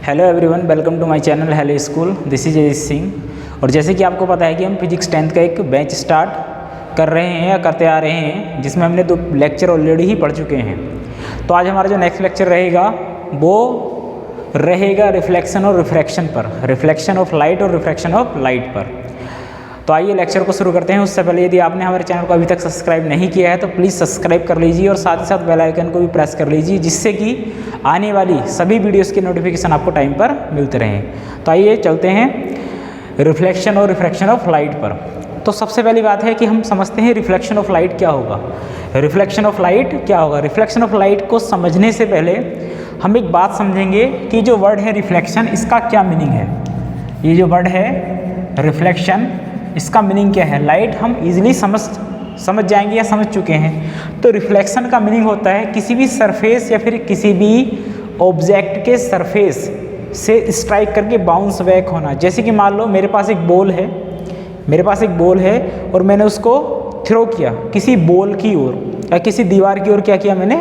Hello everyone, welcome to my channel hello school. This is Ajit Singh. और जैसे कि आपको पता है कि हम फिजिक्स 10th का एक बैच स्टार्ट कर रहे हैं या करते आ रहे हैं, जिसमें हमने 2 लेक्चर ऑलरेडी ही पढ़ चुके हैं। तो आज हमारा जो नेक्स्ट लेक्चर रहेगा वो रहेगा रिफ्लेक्शन और रिफ्रैक्शन पर, रिफ्लेक्शन ऑफ लाइट और रिफ्रैक्शन ऑफ लाइट पर। तो आइए लेक्चर को शुरू करते हैं। उससे पहले यदि आपने हमारे चैनल को अभी तक सब्सक्राइब नहीं किया है तो प्लीज़ सब्सक्राइब कर लीजिए और साथ ही साथ बेल आइकन को भी प्रेस कर लीजिए, जिससे कि आने वाली सभी वीडियोस की नोटिफिकेशन आपको टाइम पर मिलते रहें। तो आइए चलते हैं रिफ्लेक्शन और रिफ्रैक्शन ऑफ लाइट पर। तो सबसे पहली बात है कि हम समझते हैं रिफ्लेक्शन ऑफ लाइट क्या होगा। रिफ्लेक्शन ऑफ लाइट क्या होगा? रिफ्लेक्शन ऑफ लाइट को समझने से पहले हम एक बात समझेंगे कि जो वर्ड है रिफ्लेक्शन, इसका क्या मीनिंग है। ये जो वर्ड है रिफ्लेक्शन, इसका मीनिंग क्या है? लाइट हम इजीली समझ जाएंगे या समझ चुके हैं। तो रिफ्लेक्शन का मीनिंग होता है किसी भी सरफेस या फिर किसी भी ऑब्जेक्ट के सरफेस से स्ट्राइक करके बाउंस बैक होना। जैसे कि मान लो मेरे पास एक बॉल है, और मैंने उसको थ्रो किया किसी बॉल की ओर या किसी दीवार की ओर। क्या किया मैंने?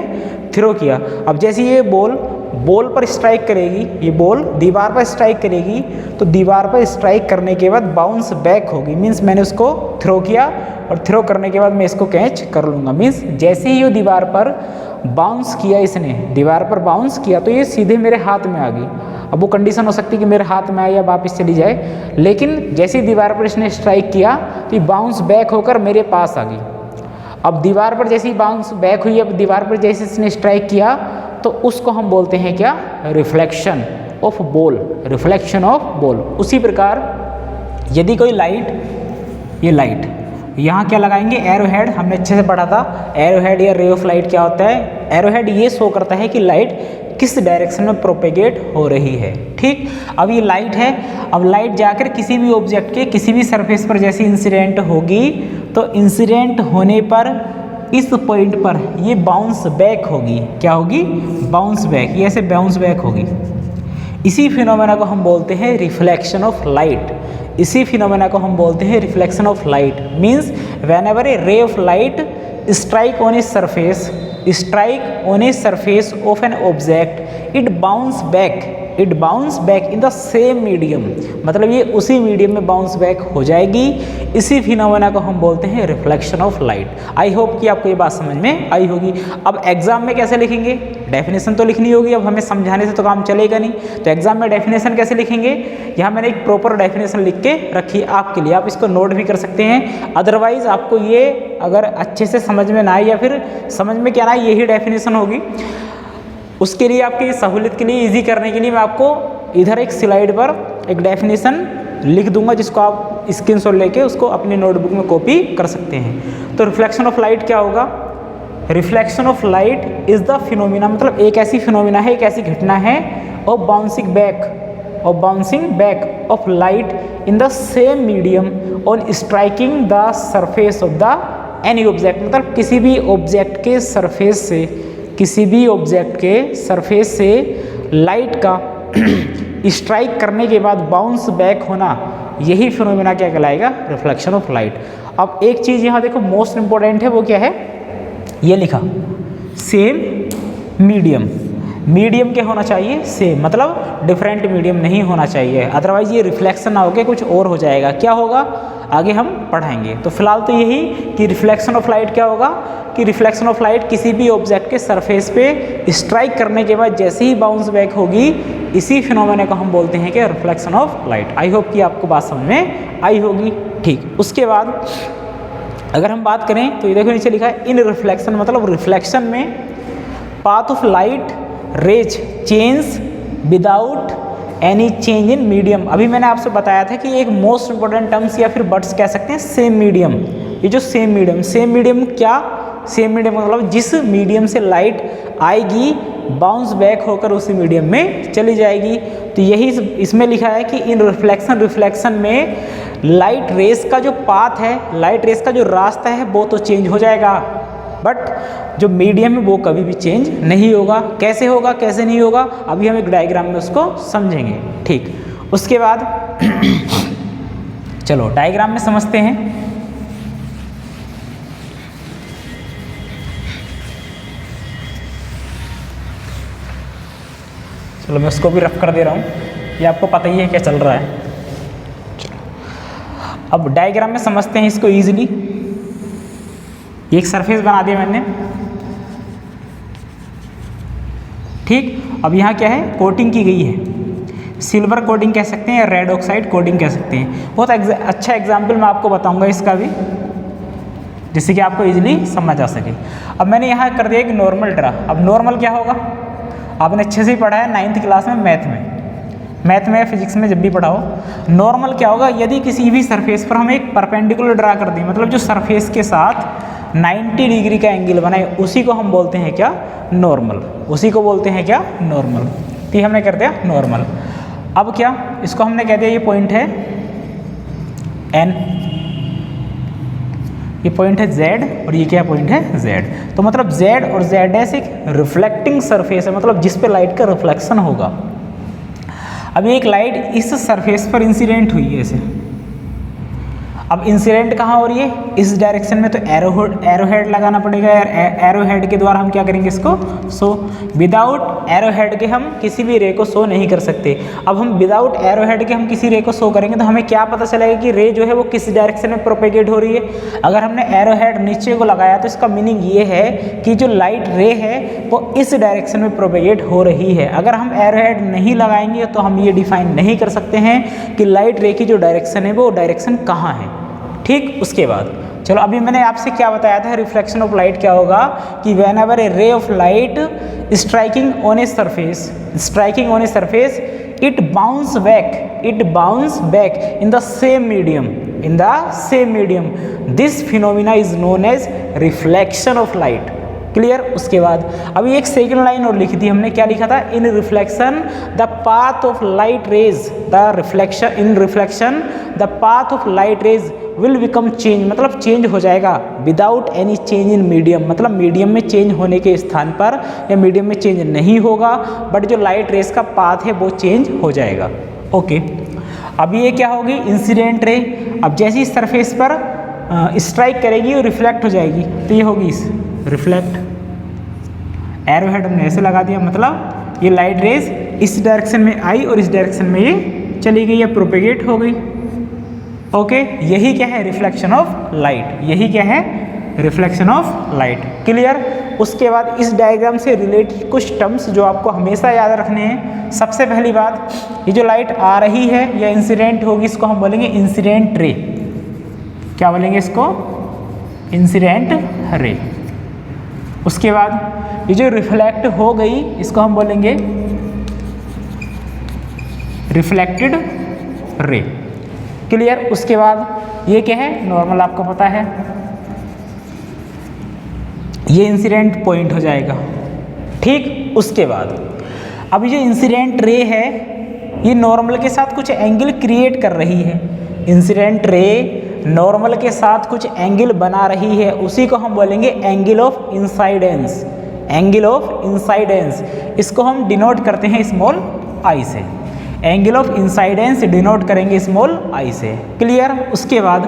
थ्रो किया। अब जैसे ये बॉल पर स्ट्राइक करेगी, ये बॉल दीवार पर स्ट्राइक करेगी, तो दीवार पर स्ट्राइक करने के बाद बाउंस बैक होगी। मीन्स मैंने उसको थ्रो किया और थ्रो करने के बाद मैं इसको कैच कर लूँगा। मीन्स जैसे ही वो दीवार पर बाउंस किया, इसने दीवार पर बाउंस किया तो ये सीधे मेरे हाथ में आ गई। अब वो कंडीशन हो सकती है कि मेरे हाथ में आए या वापस चली जाए, लेकिन जैसे ही दीवार पर इसने स्ट्राइक किया तो ये बाउंस बैक होकर मेरे पास आ गई। अब दीवार पर जैसे ही बाउंस बैक हुई, अब दीवार पर जैसे इसने स्ट्राइक किया तो उसको हम बोलते हैं क्या? Reflection of ball, reflection of ball. उसी प्रकार यदि कोई ये लाइट यहाँ क्या लगाएंगे? एरोहेड। हमने अच्छे से पढ़ा था एरोहेड या रे ऑफ लाइट क्या होता है। एरोहेड ये शो करता है कि लाइट किस डायरेक्शन में प्रोपेगेट हो रही है। ठीक, अब ये लाइट है। अब लाइट जाकर किसी भी ऑब्जेक्ट के किसी भी सरफेस पर जैसे इंसिडेंट होगी, तो इंसिडेंट होने पर इस पॉइंट पर ये बाउंस बैक होगी। क्या होगी? Bounce back. ये ऐसे बाउंस बैक होगी। इसी फिनोमेना को हम बोलते हैं रिफ्लेक्शन ऑफ लाइट। इसी फिनोमेना को हम बोलते हैं reflection of light. Means whenever A ray of light strike on a surface of an object, it bounce back in the same medium. मतलब ये उसी मीडियम में बाउंस बैक हो जाएगी। इसी फिनोमेना को हम बोलते हैं reflection of light. I hope कि आपको ये बात समझ में आई होगी। अब एग्जाम में कैसे लिखेंगे? डेफिनेशन तो लिखनी होगी। अब हमें समझाने से तो काम चलेगा नहीं, तो एग्जाम में डेफिनेशन कैसे लिखेंगे? यहाँ मैंने एक प्रॉपर डेफिनेशन लिख के रखी है आपके लिए, आप इसको नोट भी कर सकते हैं। अदरवाइज आपको ये अगर अच्छे से समझ में ना आए या फिर समझ में क्या ना आए, यही डेफिनेशन होगी। उसके लिए आपकी सहूलियत के लिए, इजी करने के लिए मैं आपको इधर एक स्लाइड पर एक डेफिनेशन लिख दूंगा, जिसको आप स्क्रीनशॉट लेके उसको अपनी नोटबुक में कॉपी कर सकते हैं। तो रिफ्लेक्शन ऑफ लाइट क्या होगा? Reflection of light is the phenomena, मतलब एक ऐसी फिनोमिना है, एक ऐसी घटना है of bouncing back of light in the same medium on striking the surface of the any object. मतलब किसी भी ऑब्जेक्ट के सरफेस से लाइट का स्ट्राइक करने के बाद बाउंस बैक होना, यही फिनोमेना क्या कहलाएगा? Reflection of light. अब एक चीज़ यहाँ देखो मोस्ट इंपॉर्टेंट है, वो क्या है? ये लिखा सेम मीडियम क्या होना चाहिए? सेम, मतलब डिफरेंट मीडियम नहीं होना चाहिए, अदरवाइज ये रिफ्लेक्शन ना होकर कुछ और हो जाएगा। क्या होगा आगे हम पढ़ाएंगे। तो फिलहाल तो यही कि रिफ्लेक्शन ऑफ लाइट क्या होगा कि रिफ्लेक्शन ऑफ लाइट किसी भी ऑब्जेक्ट के सरफेस पे स्ट्राइक करने के बाद जैसे ही बाउंस बैक होगी, इसी फिनोमेना को हम बोलते हैं कि reflection of light. I hope कि आपको बात समझ में आई होगी। ठीक, उसके बाद अगर हम बात करें तो ये देखो नीचे लिखा है इन रिफ्लेक्शन, मतलब रिफ्लेक्शन में path of light rays change without any change medium. अभी मैंने आपसे बताया था कि एक मोस्ट इंपॉर्टेंट टर्म्स या फिर वर्ड्स कह सकते हैं सेम मीडियम। ये जो सेम मीडियम क्या? सेम मीडियम मतलब जिस मीडियम से लाइट आएगी बाउंस बैक होकर उसी मीडियम में चली जाएगी। तो यही इसमें लिखा है कि इन रिफ्लेक्शन में लाइट रेस का जो पाथ है, लाइट रेस का जो रास्ता है, वो तो चेंज हो जाएगा, बट जो मीडियम है वो कभी भी चेंज नहीं होगा। कैसे होगा, कैसे नहीं होगा, अभी हम एक डायग्राम में उसको समझेंगे। ठीक, उसके बाद चलो डायग्राम में समझते हैं। चलो मैं उसको भी रफ कर दे रहा हूँ, ये आपको पता ही है क्या चल रहा है। अब डायग्राम में समझते हैं इसको ईजिली। एक सरफेस बना दिया मैंने, ठीक। अब यहाँ क्या है, कोटिंग की गई है, सिल्वर कोटिंग कह सकते हैं या रेड ऑक्साइड कोटिंग कह सकते हैं। बहुत अच्छा एग्जाम्पल मैं आपको बताऊंगा इसका भी, जिससे कि आपको इजीली समझ आ सके। अब मैंने यहाँ कर दिया एक नॉर्मल ड्रा। अब नॉर्मल क्या होगा, आपने अच्छे से ही पढ़ा है 9th क्लास में मैथ में फिजिक्स में जब भी पढ़ाओ। नॉर्मल क्या होगा, यदि किसी भी सरफेस पर हम एक परपेंडिकुलर ड्रा कर दें, मतलब जो सरफेस के साथ 90 डिग्री का एंगल बनाए, उसी को हम बोलते हैं क्या, नॉर्मल। उसी को बोलते हैं क्या, नॉर्मल। ठीक, हमने कर दिया नॉर्मल। अब क्या, इसको हमने कह दिया ये पॉइंट है N, ये पॉइंट है Z और ये क्या पॉइंट है Z। तो मतलब Z और Z एक रिफ्लेक्टिंग सरफेस है, मतलब जिस पे लाइट का रिफ्लेक्शन होगा। अब एक लाइट इस सरफेस पर इंसिडेंट हुई है ऐसे। अब इंसिडेंट कहाँ हो रही है, इस डायरेक्शन में, तो एरो हेड लगाना पड़ेगा यार। एरो हेड के द्वारा हम क्या करेंगे इसको, शो। विदाउट एरो हेड के हम किसी भी रे को शो नहीं कर सकते। अब हम विदाउट एरो हेड के हम किसी रे को शो करेंगे तो हमें क्या पता चलेगा कि रे जो है वो किस डायरेक्शन में प्रोपेगेट हो रही है। अगर हमने एरो हेड नीचे को लगाया तो इसका मीनिंग ये है कि जो लाइट रे है वो इस डायरेक्शन में प्रोपेगेट हो रही है। अगर हम एरो हेड नहीं लगाएंगे तो हम ये डिफाइन नहीं कर सकते हैं कि लाइट रे की जो डायरेक्शन है वो डायरेक्शन कहाँ है। ठीक, उसके बाद चलो, अभी मैंने आपसे क्या बताया था, रिफ्लेक्शन ऑफ लाइट क्या होगा कि when ever a ray of light striking on a surface it bounce back in the same medium. This phenomena is known as reflection of light. Clear. उसके बाद अभी एक सेकंड लाइन और लिखी थी हमने, क्या लिखा था, इन reflection the path of light rays the path of light rays will become change, मतलब चेंज हो जाएगा without any change in medium, मतलब मीडियम में चेंज होने के स्थान पर या मीडियम में चेंज नहीं होगा, बट जो लाइट रेस का पाथ है वो चेंज हो जाएगा। ओके, अब ये क्या होगी, इंसिडेंट रे। अब जैसी इस सरफेस पर स्ट्राइक करेगी और रिफ्लेक्ट हो जाएगी, तो ये होगी इस रिफ्लेक्ट। एरो हेड हमने ऐसे लगा दिया, मतलब ये लाइट रेज इस डायरेक्शन में आई और इस डायरेक्शन में ये चली गई या प्रोपेगेट हो गई। ओके, यही क्या है, रिफ्लेक्शन ऑफ लाइट। यही क्या है, रिफ्लेक्शन ऑफ लाइट। क्लियर। उसके बाद इस डायग्राम से रिलेटेड कुछ टर्म्स जो आपको हमेशा याद रखने हैं। सबसे पहली बात, ये जो लाइट आ रही है या इंसिडेंट होगी, इसको हम बोलेंगे इंसिडेंट रे। क्या बोलेंगे इसको, इंसिडेंट रे। उसके बाद ये जो रिफ्लेक्ट हो गई, इसको हम बोलेंगे रिफ्लेक्टेड रे। क्लियर। उसके बाद ये क्या है, नॉर्मल, आपको पता है, ये इंसिडेंट पॉइंट हो जाएगा। ठीक। उसके बाद अब ये जो इंसिडेंट रे है ये नॉर्मल के साथ कुछ एंगल क्रिएट कर रही है। इंसिडेंट रे नॉर्मल के साथ कुछ एंगल बना रही है, उसी को हम बोलेंगे एंगल ऑफ इंसाइडेंस। एंगल ऑफ इंसाइडेंस, इसको हम डिनोट करते हैं स्मॉल आई से। एंगल ऑफ इंसाइडेंस डिनोट करेंगे स्मॉल आई से। क्लियर। उसके बाद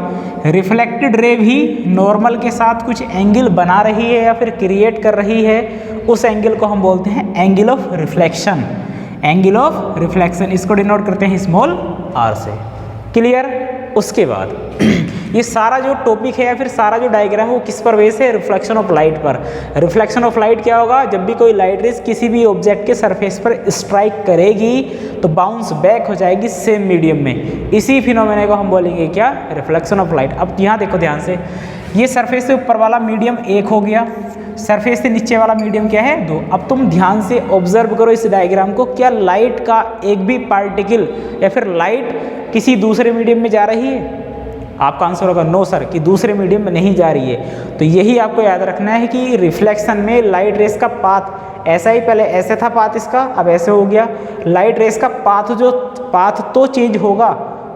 रिफ्लेक्टेड रे भी नॉर्मल के साथ कुछ एंगल बना रही है या फिर क्रिएट कर रही है, उस एंगल को हम बोलते हैं angle of reflection. Angle of reflection, इसको डिनोट करते हैं स्मॉल आर से। क्लियर। उसके बाद ये सारा जो टॉपिक है या फिर सारा जो डायग्राम है वो किस पर बेस है, रिफ्लेक्शन ऑफ लाइट पर। रिफ्लेक्शन ऑफ लाइट क्या होगा, जब भी कोई लाइट रेज किसी भी ऑब्जेक्ट के सरफेस पर स्ट्राइक करेगी तो बाउंस बैक हो जाएगी सेम मीडियम में। इसी फिनोमेना को हम बोलेंगे क्या, रिफ्लेक्शन ऑफ लाइट। अब यहाँ देखो ध्यान से, ये सरफेस से ऊपर वाला मीडियम 1 हो गया, सरफेस से नीचे वाला मीडियम क्या है, 2। अब तुम ध्यान से ऑब्जर्व करो इस डायग्राम को, क्या लाइट का एक भी पार्टिकल या फिर लाइट किसी दूसरे मीडियम में जा रही है? आपका आंसर होगा नो सर, कि दूसरे मीडियम में नहीं जा रही है। तो यही आपको याद रखना है कि रिफ्लेक्शन में लाइट रेस का पाथ ऐसा ही, पहले ऐसे था पाथ इसका, अब ऐसे हो गया। लाइट रेस का पाथ तो चेंज होगा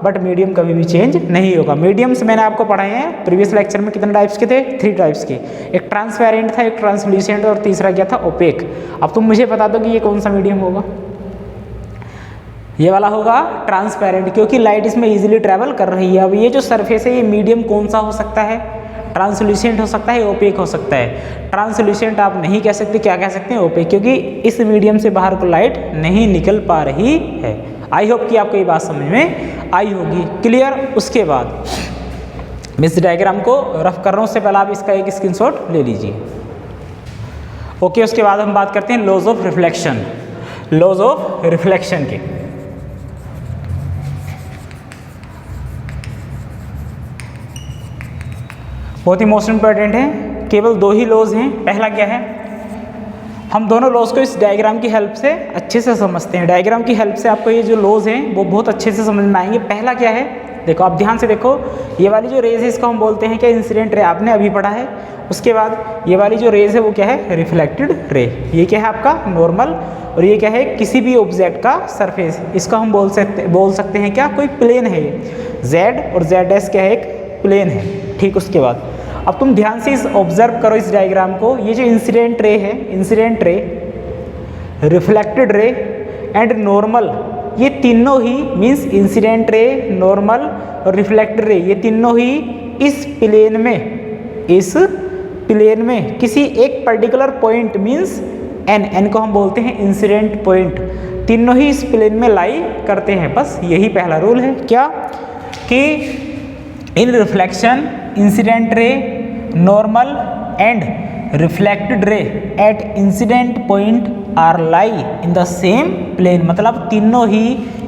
बट मीडियम कभी भी चेंज नहीं होगा। मीडियम्स मैंने आपको पढ़ाए हैं प्रीवियस लेक्चर में, कितने टाइप्स के थे, 3 टाइप्स के। एक ट्रांसपेरेंट था, एक ट्रांसल्यूसेंट और तीसरा क्या था, ओपेक। अब तुम मुझे बता दो कि ये कौन सा मीडियम होगा। ये वाला होगा ट्रांसपेरेंट, क्योंकि लाइट इसमें इजीली ट्रैवल कर रही है। अब ये जो सरफेस है ये मीडियम कौन सा हो सकता है, ट्रांसल्यूसेंट हो सकता है, ओपेक हो सकता है। ट्रांसल्यूसेंट आप नहीं कह सकते, क्या कह सकते हैं? ओपेक, क्योंकि इस मीडियम से बाहर को लाइट नहीं निकल पा रही है। आई होप कि आपको ये बात समझ में आई होगी। क्लियर? उसके बाद मैं इस डायग्राम को रफ कर रहा हूँ, उससे पहले आप इसका एक स्क्रीनशॉट ले लीजिए। ओके, उसके बाद हम बात करते हैं laws of reflection. Laws of reflection के बहुत ही मोस्ट इंपॉर्टेंट है, केवल 2 ही लॉज हैं। पहला क्या है? हम दोनों लॉज को इस डायग्राम की हेल्प से अच्छे से समझते हैं। डायग्राम की हेल्प से आपको ये जो लॉज हैं वो बहुत अच्छे से समझ में आएंगे। पहला क्या है? देखो, आप ध्यान से देखो, ये वाली जो रेज है इसको हम बोलते हैं क्या? इंसिडेंट रे, आपने अभी पढ़ा है। उसके बाद ये वाली जो रेज है वो क्या है? Reflected ray. ये क्या है? आपका नॉर्मल। और ये क्या है? किसी भी ऑब्जेक्ट का सरफेस। इसका हम बोल सकते हैं क्या? कोई प्लेन है। जेड और जेड एस क्या है? एक प्लेन है। ठीक, उसके बाद अब तुम ध्यान से इस ऑब्जर्व करो इस डायग्राम को। ये जो इंसिडेंट रे है, incident ray, reflected ray and normal, ये तीनों ही मीन्स इंसिडेंट रे, नॉर्मल और रिफ्लेक्टेड रे, ये तीनों ही इस प्लेन में किसी एक पर्टिकुलर पॉइंट मीन्स एन को हम बोलते हैं इंसिडेंट पॉइंट, तीनों ही इस प्लेन में लाई करते हैं। बस यही पहला रूल है। क्या? कि in reflection incident ray, normal and reflected ray at incident point are lie in the same plane, मतलब तीनों ही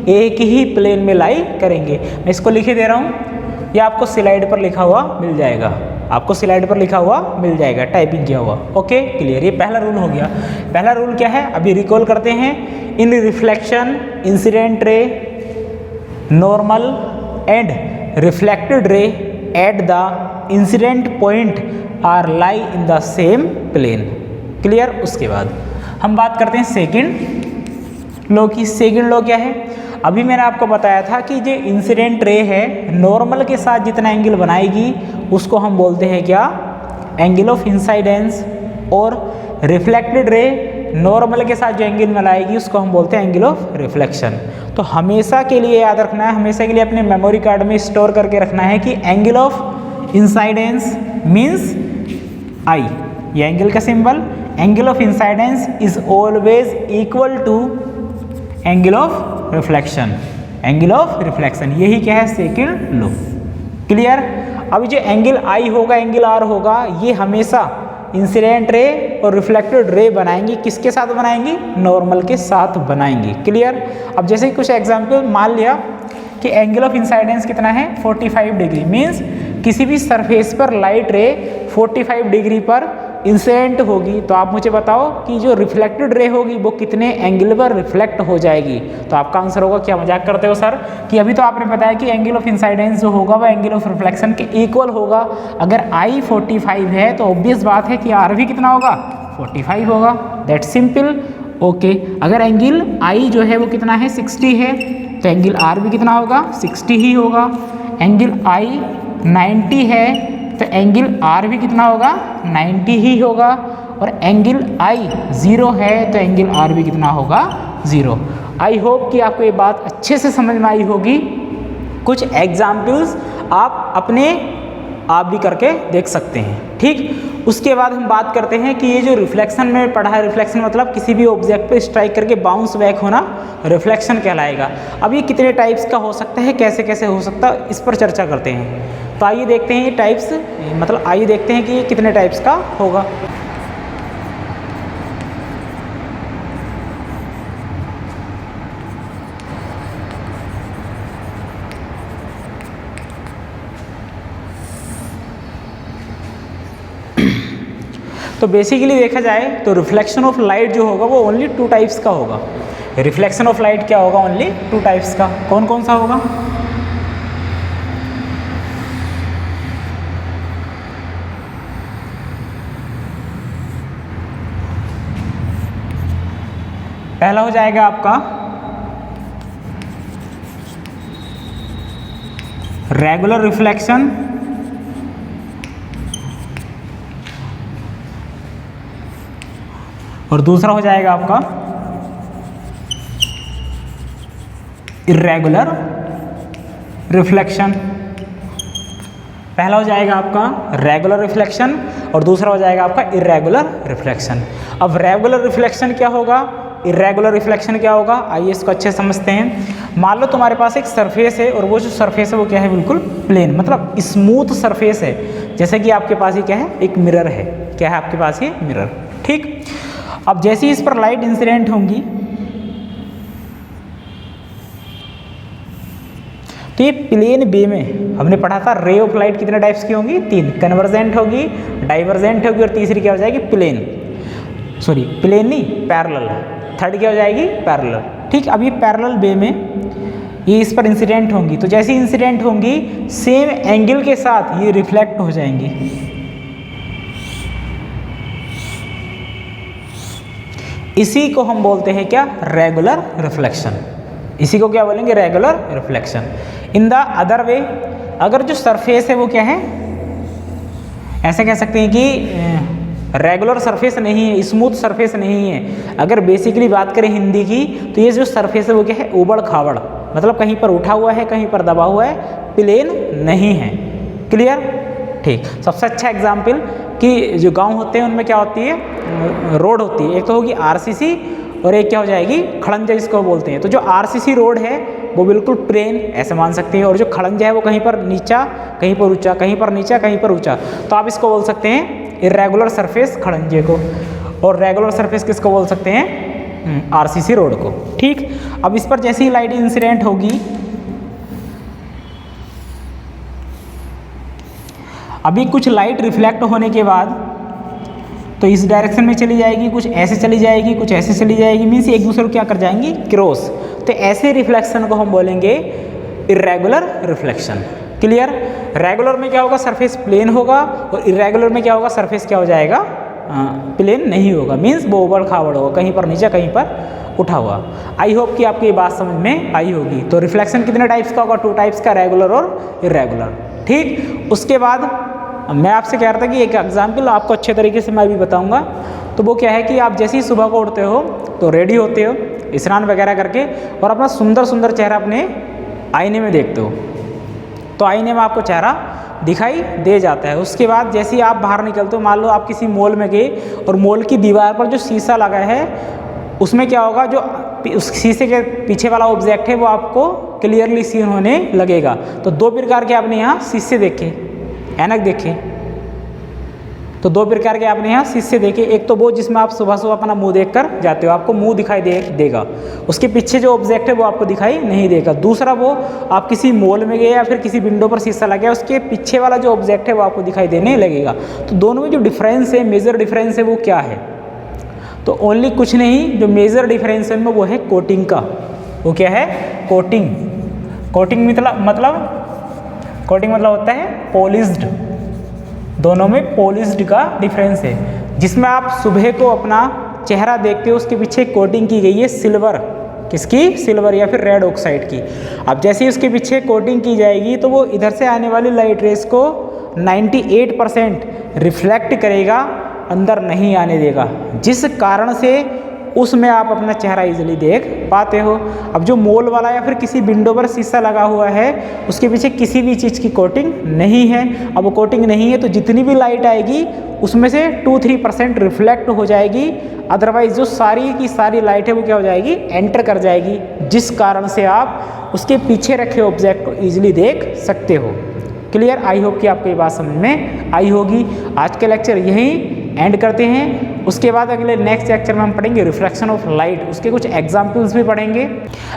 एक ही प्लेन में लाई करेंगे। मैं इसको लिखे दे रहा हूँ, या आपको स्लाइड पर लिखा हुआ मिल जाएगा, आपको स्लाइड पर लिखा हुआ मिल जाएगा, टाइपिंग किया हुआ। Okay, clear? ये पहला रूल हो गया। पहला रूल क्या है? अभी रिकॉल करते हैं। In reflection incident ray, normal and reflected ray at the incident point are lie in the same plane. Clear? उसके बाद हम बात करते हैं सेकंड लॉ की। सेकंड लॉ क्या है? अभी मैंने आपको बताया था कि जो इंसिडेंट रे है, नॉर्मल के साथ जितना एंगल बनाएगी उसको हम बोलते हैं क्या? Angle of incidence. और रिफ्लेक्टेड रे नॉर्मल के साथ जो एंगल बनाएगी उसको हम बोलते हैं एंगल ऑफ रिफ्लेक्शन। तो हमेशा के लिए याद रखना है, हमेशा के लिए अपने मेमोरी कार्ड में स्टोर करके रखना है कि angle of incidence means I, ये एंगल का symbol, angle of incidence is always equal to angle of reflection. Angle of reflection, यही क्या है? Second law. क्लियर? अभी जो एंगल आई होगा, एंगल आर होगा, ये हमेशा इंसिडेंट रे और रिफ्लेक्टेड रे बनाएंगी। किसके साथ बनाएंगी? नॉर्मल के साथ बनाएंगी। क्लियर? अब जैसे कुछ एग्जांपल मान लिया कि एंगल ऑफ इंसाइडेंस कितना है? 45 डिग्री, मीन्स किसी भी सरफेस पर लाइट रे 45 डिग्री पर इंसिडेंट होगी, तो आप मुझे बताओ कि जो रिफ्लेक्टेड रे होगी वो कितने एंगल पर रिफ्लेक्ट हो जाएगी? तो आपका आंसर होगा, क्या मजाक करते हो सर, कि अभी तो आपने बताया कि एंगल ऑफ इंसाइडेंस जो होगा वह एंगल ऑफ रिफ्लेक्शन के इक्वल होगा। अगर आई 45 है तो ऑब्वियस बात है कि आर भी कितना होगा? 45 होगा। That simple. ओके, अगर एंगल आई जो है वो कितना है? 60 है, तो एंगल आर भी कितना होगा? 60 ही होगा। एंगल आई 90 है तो एंगल आर भी कितना होगा? 90 ही होगा। और एंगल आई 0 है तो एंगल आर भी कितना होगा? 0। आई होप कि आपको ये बात अच्छे से समझ में आई होगी। कुछ एग्जाम्पल्स आप भी करके देख सकते हैं। ठीक, उसके बाद हम बात करते हैं कि ये जो रिफ्लेक्शन में पढ़ा है, रिफ्लेक्शन मतलब किसी भी ऑब्जेक्ट पे स्ट्राइक करके बाउंस बैक होना रिफ्लेक्शन कहलाएगा। अब ये कितने टाइप्स का हो सकता है, कैसे कैसे हो सकता है, इस पर चर्चा करते हैं। तो आइए देखते हैं ये टाइप्स, मतलब आइए देखते हैं कि ये कितने टाइप्स का होगा। तो बेसिकली देखा जाए तो रिफ्लेक्शन ऑफ लाइट जो होगा वो ओनली 2 टाइप्स का होगा। रिफ्लेक्शन ऑफ लाइट क्या होगा? ओनली 2 टाइप्स का। कौन कौन सा होगा? पहला हो जाएगा आपका रेगुलर रिफ्लेक्शन, और दूसरा हो जाएगा आपका इर्रेगुलर रिफ्लेक्शन। पहला हो जाएगा आपका रेगुलर रिफ्लेक्शन और दूसरा हो जाएगा आपका इर्रेगुलर रिफ्लेक्शन। अब रेगुलर रिफ्लेक्शन क्या होगा, इर्रेगुलर रिफ्लेक्शन क्या होगा, आइए इसको अच्छे से समझते हैं। मान लो तुम्हारे पास एक सरफेस है और वो जो सरफेस है वो क्या है, बिल्कुल प्लेन, मतलब स्मूथ सरफेस है। जैसे कि आपके पास ये क्या है, एक मिरर है, क्या है आपके पास ये मिरर, ठीक। अब जैसे ही इस पर लाइट इंसिडेंट होंगी तो ये प्लेन बे में हमने पढ़ा था रे ऑफ लाइट कितने टाइप्स की होंगी, 3, कन्वर्जेंट होगी, डाइवर्जेंट होगी और तीसरी क्या हो जाएगी, प्लेन, सॉरी प्लेन नहीं पैरेलल, थर्ड क्या हो जाएगी, पैरेलल, ठीक। अब ये पैरेलल बे में ये इस पर इंसिडेंट होंगी, तो जैसे इंसिडेंट होंगी सेम एंगल के साथ ये रिफ्लेक्ट हो जाएंगी। इसी को हम बोलते हैं क्या, रेगुलर रिफ्लेक्शन। इसी को क्या बोलेंगे, regular reflection. In the other way, अगर जो सरफेस है वो क्या है, ऐसे कह सकते हैं कि रेगुलर सरफेस नहीं है, स्मूथ सरफेस नहीं है। अगर बेसिकली बात करें हिंदी की तो ये जो सरफेस है वो क्या है, उबड़ खाबड़, मतलब कहीं पर उठा हुआ है कहीं पर दबा हुआ है, प्लेन नहीं है। क्लियर, ठीक। सबसे अच्छा एग्जाम्पल कि जो गांव होते हैं उनमें क्या होती है, रोड होती है, एक तो होगी आरसीसी और एक क्या हो जाएगी, खड़ंजा जिसको बोलते हैं। तो जो आरसीसी रोड है वो बिल्कुल प्लेन ऐसे मान सकते हैं, और जो खड़ंजा है वो कहीं पर नीचा कहीं पर ऊंचा, कहीं पर नीचा कहीं पर ऊंचा। तो आप इसको बोल सकते हैं इर्रेगुलर सरफेस खड़ंजे को, और रेगुलर सरफेस किसको बोल सकते हैं, आरसीसी रोड को, ठीक। अब इस पर जैसे ही लाइट इंसिडेंट होगी, अभी कुछ लाइट रिफ्लेक्ट होने के बाद तो इस डायरेक्शन में चली जाएगी, कुछ ऐसे चली जाएगी, कुछ ऐसे चली जाएगी, मीन्स एक दूसरे को क्या कर जाएंगी, क्रॉस। तो ऐसे रिफ्लेक्शन को हम बोलेंगे इर्रेगुलर रिफ्लेक्शन। क्लियर, रेगुलर में क्या होगा, सरफेस प्लेन होगा, और इर्रेगुलर में क्या होगा, सरफेस क्या हो जाएगा, प्लेन नहीं होगा, मीन्स वो उबड़ खाबड़ होगा, कहीं पर नीचे कहीं पर उठा हुआ। आई होप कि आपको ये बात समझ में आई होगी। तो रिफ्लेक्शन कितने टाइप्स का होगा, 2 टाइप्स का, रेगुलर और इर्रेगुलर, ठीक। उसके बाद मैं आपसे कह रहा था कि एक एग्जाम्पल आपको अच्छे तरीके से मैं अभी बताऊंगा। तो वो क्या है कि आप जैसे ही सुबह को उठते हो तो रेडी होते हो स्नान वगैरह करके, और अपना सुंदर सुंदर चेहरा अपने आईने में देखते हो, तो आईने में आपको चेहरा दिखाई दे जाता है। उसके बाद जैसे ही आप बाहर निकलते हो, मान लो आप किसी मॉल में गए और मॉल की दीवार पर जो शीशा लगा है उसमें क्या होगा, जो उस शीशे के पीछे वाला ऑब्जेक्ट है वो आपको क्लियरली सीन होने लगेगा। तो 2 प्रकार के आपने यहाँ शीशे देखे, ऐनक देखे, तो 2 प्रकार के आपने यहाँ शीशे देखे। एक तो वो जिसमें आप सुबह सुबह अपना मुंह देखकर जाते हो, आपको मुंह दिखाई देगा, उसके पीछे जो ऑब्जेक्ट है वो आपको दिखाई नहीं देगा। दूसरा वो आप किसी मॉल में गए या फिर किसी विंडो पर शीशा लगा, उसके पीछे वाला जो ऑब्जेक्ट है वो आपको दिखाई देने लगेगा। तो दोनों में जो डिफरेंस है, मेजर डिफरेंस है, वो क्या है, तो ओनली कुछ नहीं, जो मेजर डिफरेंस है वो है कोटिंग का। वो क्या है, कोटिंग। कोटिंग मतलब होता है पॉलिश्ड। दोनों में पॉलिश्ड का डिफरेंस है, जिसमें आप सुबह को अपना चेहरा देखते हो उसके पीछे कोटिंग की गई है सिल्वर, किसकी, सिल्वर या फिर रेड ऑक्साइड की। अब जैसे ही उसके पीछे कोटिंग की जाएगी तो वो इधर से आने वाली लाइट रेस को 98% रिफ्लेक्ट करेगा, अंदर नहीं आने देगा, जिस कारण से उसमें आप अपना चेहरा इजीली देख पाते हो। अब जो मॉल वाला या फिर किसी विंडो पर शीशा लगा हुआ है उसके पीछे किसी भी चीज़ की कोटिंग नहीं है। अब वो कोटिंग नहीं है तो जितनी भी लाइट आएगी उसमें से 2-3% रिफ्लेक्ट हो जाएगी, अदरवाइज जो सारी की सारी लाइट है वो क्या हो जाएगी, एंटर कर जाएगी, जिस कारण से आप उसके पीछे रखे ऑब्जेक्ट को ईजिली देख सकते हो। क्लियर, आई होप कि आपको ये बात समझ में आई होगी। आज का लेक्चर यहीं एंड करते हैं। उसके बाद अगले नेक्स्ट लेक्चर में हम पढ़ेंगे रिफ्लेक्शन ऑफ लाइट, उसके कुछ एग्जाम्पल्स भी पढ़ेंगे।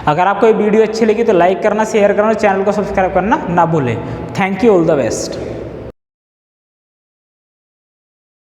अगर आपको ये वीडियो अच्छी लगी तो लाइक करना, शेयर करना, चैनल को सब्सक्राइब करना ना भूलें। Thank you, all the best.